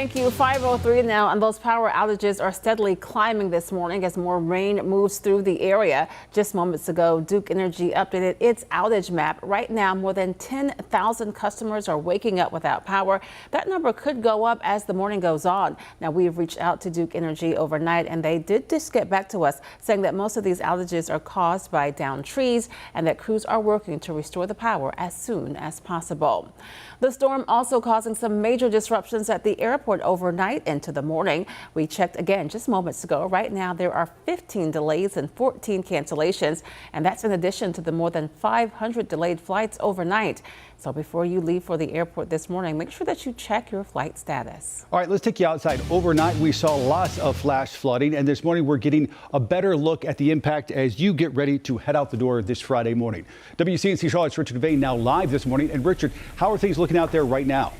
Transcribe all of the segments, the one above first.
Thank you. 5:03 now, and those power outages are steadily climbing this morning as more rain moves through the area. Just moments ago, Duke Energy updated its outage map. Right now, more than 10,000 customers are waking up without power. That number could go up as the morning goes on. Now, we have reached out to Duke Energy overnight, and they did just get back to us, saying that most of these outages are caused by downed trees and that crews are working to restore the power as soon as possible. The storm also causing some major disruptions at the airport overnight into the morning. We checked again just moments ago. Right now, there are 15 delays and 14 cancellations, and that's in addition to the more than 500 delayed flights overnight. So before you leave for the airport this morning, make sure that you check your flight status. All right, let's take you outside. Overnight, we saw lots of flash flooding, and this morning we're getting a better look at the impact as you get ready to head out the door this Friday morning. WCNC Charlotte's Richard Devane now live this morning. And Richard, how are things looking out there right now?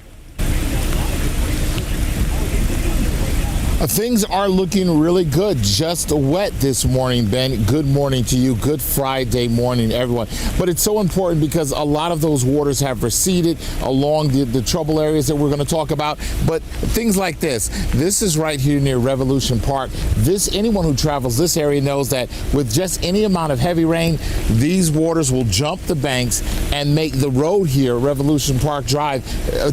Things are looking really good. Just wet this morning, Ben. Good morning to you. Good Friday morning, everyone. But it's so important because a lot of those waters have receded along the trouble areas that we're going to talk about. But things like this is right here near Revolution Park. Anyone who travels this area knows that with just any amount of heavy rain, these waters will jump the banks and make the road here, Revolution Park Drive,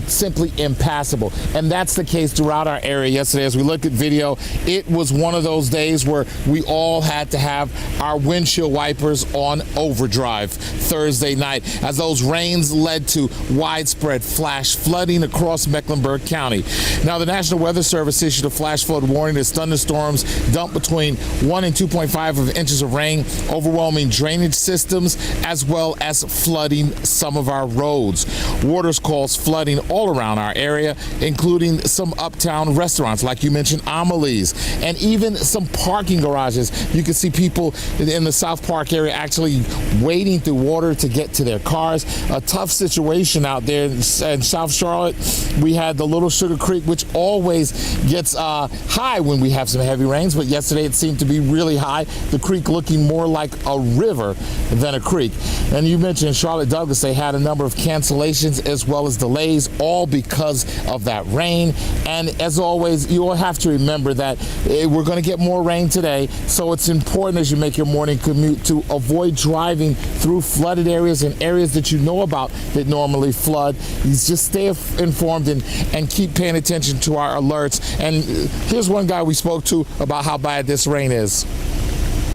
simply impassable. And that's the case throughout our area yesterday. As we look at video, it was one of those days where we all had to have our windshield wipers on overdrive Thursday night as those rains led to widespread flash flooding across Mecklenburg County. Now, the National Weather Service issued a flash flood warning as thunderstorms dumped between 1 and 2.5 inches of rain, overwhelming drainage systems, as well as flooding some of our roads. Waters caused flooding all around our area, including some uptown restaurants, like you mentioned, Amelie's, and even some parking garages. You can see people in the South Park area actually wading through water to get to their cars. A tough situation out there in South Charlotte. We had the Little Sugar Creek, which always gets high when we have some heavy rains, but yesterday it seemed to be really high. The creek looking more like a river than a creek. And you mentioned Charlotte Douglas, they had a number of cancellations as well as delays, all because of that rain. And as always, you will have to remember that we're going to get more rain today, so it's important as you make your morning commute to avoid driving through flooded areas and areas that you know about that normally flood. You just stay informed and keep paying attention to our alerts. And here's one guy we spoke to about how bad this rain is.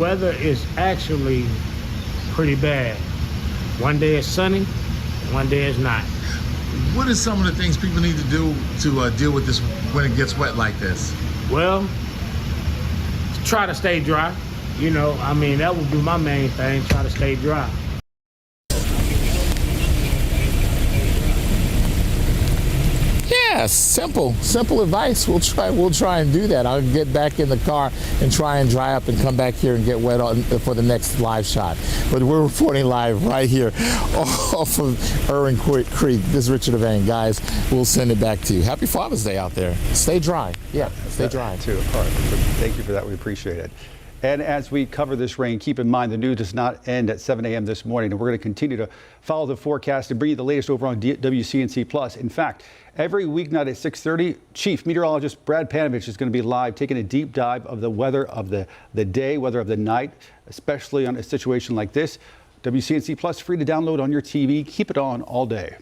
Weather is actually pretty bad. One day it's sunny, one day it's not. What are some of the things people need to do to deal with this when it gets wet like this? Well, try to stay dry. You know, I mean, that would be my main thing, try to stay dry. Yeah, simple advice. We'll try and do that. I'll get back in the car and try and dry up and come back here and get wet for the next live shot. But we're reporting live right here off of Irwin Creek. This is Richard Devane. Guys, we'll send it back to you. Happy Father's Day out there. Stay dry. Yeah, stay dry. Too. All right. Thank you for that. We appreciate it. And as we cover this rain, keep in mind the news does not end at 7 a.m. this morning, and we're going to continue to follow the forecast and bring you the latest over on WCNC Plus. In fact, every weeknight at 6:30, Chief Meteorologist Brad Panovich is going to be live, taking a deep dive of the weather of the day, weather of the night, especially on a situation like this. WCNC Plus free to download on your TV. Keep it on all day.